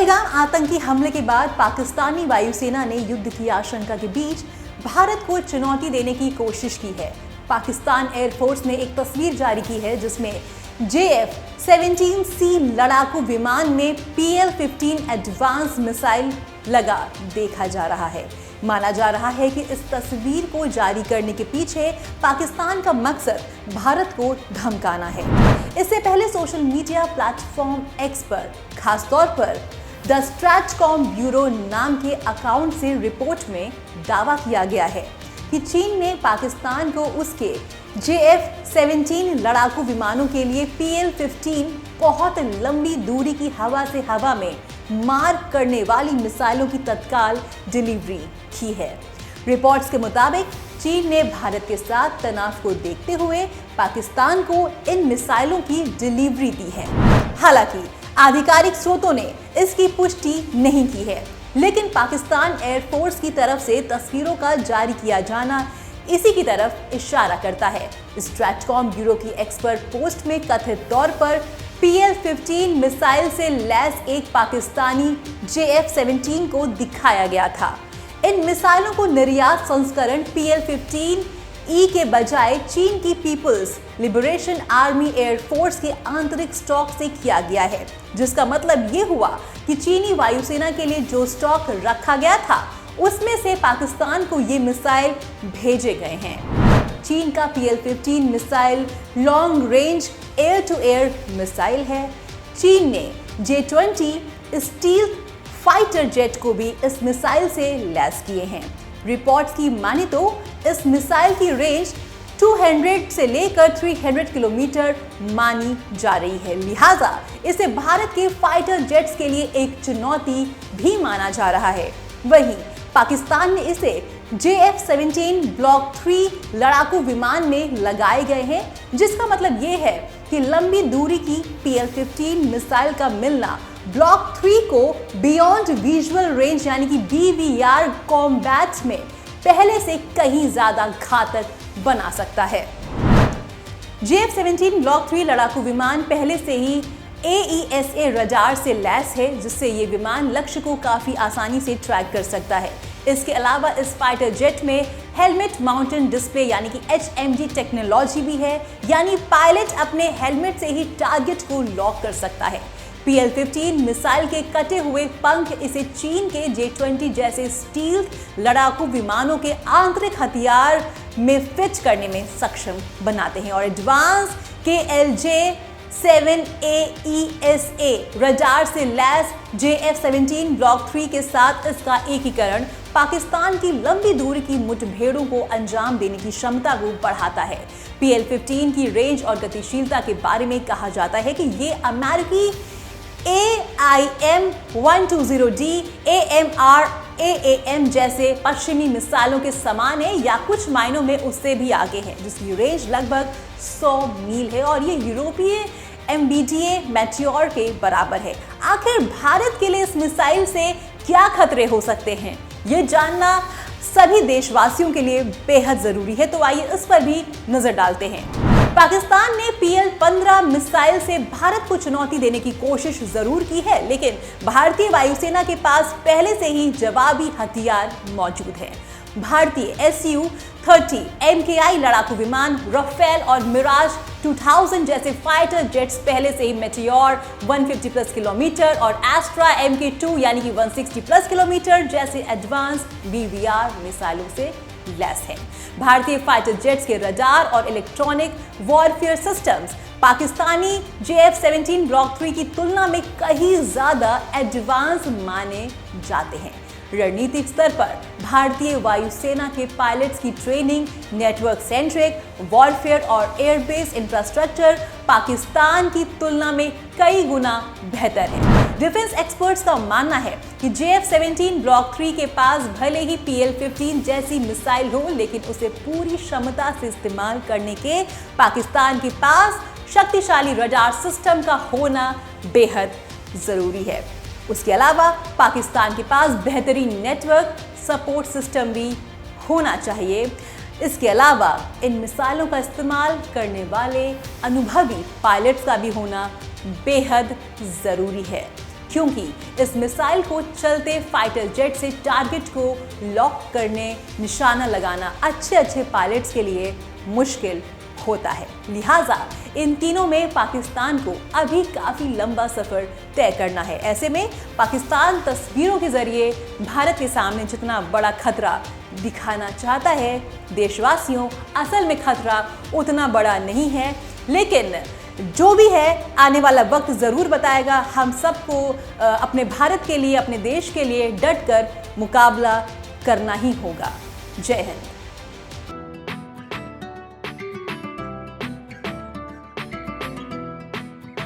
पहलगाम आतंकी हमले के बाद पाकिस्तानी वायुसेना ने युद्ध की आशंका के बीच भारत को चुनौती देने की कोशिश की है। पाकिस्तान एयरफोर्स ने एक तस्वीर जारी की है जिसमें JF-17C लड़ाकू विमान में PL-15 एडवांस मिसाइल लगा देखा जा रहा है। माना जा रहा है कि इस तस्वीर को जारी करने के पीछे पाकिस्तान का मकसद भारत को धमकाना है। इससे पहले सोशल मीडिया प्लेटफॉर्म X पर खासतौर पर द स्ट्रैटकॉम ब्यूरो नाम के अकाउंट से रिपोर्ट में दावा किया गया है कि चीन ने पाकिस्तान को उसके JF-17 लड़ाकू विमानों के लिए PL-15 बहुत लंबी दूरी की हवा से हवा में मार करने वाली मिसाइलों की तत्काल डिलीवरी की है। रिपोर्ट्स के मुताबिक चीन ने भारत के साथ तनाव को देखते हुए पाकिस्तान को इन मिसाइलों की डिलीवरी दी है। हालांकि आधिकारिक स्रोतों ने इसकी पुष्टि नहीं की है, लेकिन पाकिस्तान एयरफोर्स की तरफ से तस्वीरों का जारी किया जाना इसी की तरफ इशारा करता है। स्ट्रैटकॉम ब्यूरो की एक्सपर्ट पोस्ट में कथित तौर पर PL-15 मिसाइल से लैस एक पाकिस्तानी JF-17 को दिखाया गया था। इन मिसाइलों को निर्यात संस्करण PL-15E के बजाय चीन की पीपल्स लिबरेशन आर्मी एयरफोर्स के आंतरिक स्टॉक से किया गया है, जिसका मतलब ये हुआ कि चीनी वायुसेना के लिए जो स्टॉक रखा गया था उसमें से पाकिस्तान को ये मिसाइल भेजे गए हैं। चीन का PL-15 missile long range air to air missile है। चीन ने J-20 स्टील्थ फाइटर जेट को भी इस मिसाइल से लैस किए हैं। रिपोर्ट्स की माने तो इस मिसाइल की रेंज 200 से लेकर 300 किलोमीटर मानी जा रही है, लिहाजा इसे भारत के फाइटर जेट्स के लिए एक चुनौती भी माना जा रहा है। वहीं पाकिस्तान ने इसे JF-17 ब्लॉक 3 लड़ाकू विमान में लगाए गए हैं, जिसका मतलब ये है कि लंबी दूरी की PL-15 मिसाइल का मिलना ब्लॉक 3 को बियॉन्ड विजुअल रेंज यानी कि BVR कॉम्बैट में पहले से कहीं ज्यादा घातक बना सकता है। JF-17 ब्लॉक 3 लड़ाकू विमान पहले से ही AESA रडार से लैस है, जिससे ये विमान लक्ष्य को काफी आसानी से ट्रैक कर सकता है। इसके अलावा इस फाइटर जेट में हेलमेट माउंटेड डिस्प्ले यानी कि HMD टेक्नोलॉजी भी है, यानी पायलट अपने हेलमेट से ही टारगेट को लॉक कर सकता है। PL-15 मिसाइल के कटे हुए पंख इसे चीन के J-20 जैसे स्टील्थ लड़ाकू विमानों के आंतरिक हथियार में फिट करने में सक्षम बनाते हैं और एडवांस KLJ-7AESA रडार से लैस JF-17 ब्लॉक 3 के साथ इसका एकीकरण पाकिस्तान की लंबी दूरी की मुठभेड़ों को अंजाम देने की क्षमता को बढ़ाता है। PL-15 की रेंज और गतिशीलता के बारे में कहा जाता है कि ये अमेरिकी AIM-120D, AMR, AAM जैसे पश्चिमी मिसाइलों के समान है या कुछ मायनों में उससे भी आगे है, जिसकी रेंज लगभग 100 मील है और ये यूरोपीय MBDA मैट्योर के बराबर है। आखिर भारत के लिए इस मिसाइल से क्या खतरे हो सकते हैं, ये जानना सभी देशवासियों के लिए बेहद जरूरी है, तो आइए इस पर भी नजर डालते हैं। पाकिस्तान ने PL-15 मिसाइल से भारत को चुनौती देने की कोशिश जरूर की है, लेकिन भारतीय वायुसेना के पास पहले से ही जवाबी हथियार मौजूद है। भारतीय Su-30 MKI लड़ाकू विमान, राफेल और मिराज 2000 जैसे फाइटर जेट्स पहले से ही मेटियोर 150+ किलोमीटर और एस्ट्रा Mk2 यानी कि 160+ किलोमीटर जैसे एडवांस BVR मिसाइलों से लैस है। भारतीय फाइटर जेट्स के रडार और electronic warfare systems Pakistani JF-17 block 3 की तुलना में कहीं ज्यादा एडवांस माने जाते हैं। रणनीतिक स्तर पर भारतीय वायुसेना के पायलट्स की ट्रेनिंग, नेटवर्क सेंट्रिक वॉरफेयर और एयरबेस इंफ्रास्ट्रक्चर पाकिस्तान की तुलना में कई गुना बेहतर है। डिफेंस एक्सपर्ट्स का मानना है कि JF-17 ब्लॉक 3 के पास भले ही PL-15 जैसी मिसाइल हो, लेकिन उसे पूरी क्षमता से इस्तेमाल करने के पाकिस्तान के पास शक्तिशाली रडार सिस्टम का होना बेहद जरूरी है। उसके अलावा पाकिस्तान के पास बेहतरीन नेटवर्क सपोर्ट सिस्टम भी होना चाहिए। इसके अलावा इन मिसाइलों का इस्तेमाल करने वाले अनुभवी पायलट्स का भी होना बेहद ज़रूरी है। क्योंकि इस मिसाइल को चलते फाइटर जेट से टारगेट को लॉक करने, निशाना लगाना अच्छे पायलट्स के लिए मुश्किल होता है। लिहाजा इन तीनों में पाकिस्तान को अभी काफी लंबा सफर तय करना है। ऐसे में पाकिस्तान तस्वीरों के जरिए भारत के सामने जितना बड़ा खतरा दिखाना चाहता है, देशवासियों, असल में खतरा उतना बड़ा नहीं है। लेकिन जो भी है, आने वाला वक्त जरूर बताएगा। हम सबको अपने भारत के लिए, अपने देश के लिए डट कर मुकाबला करना ही होगा। जय हिंद।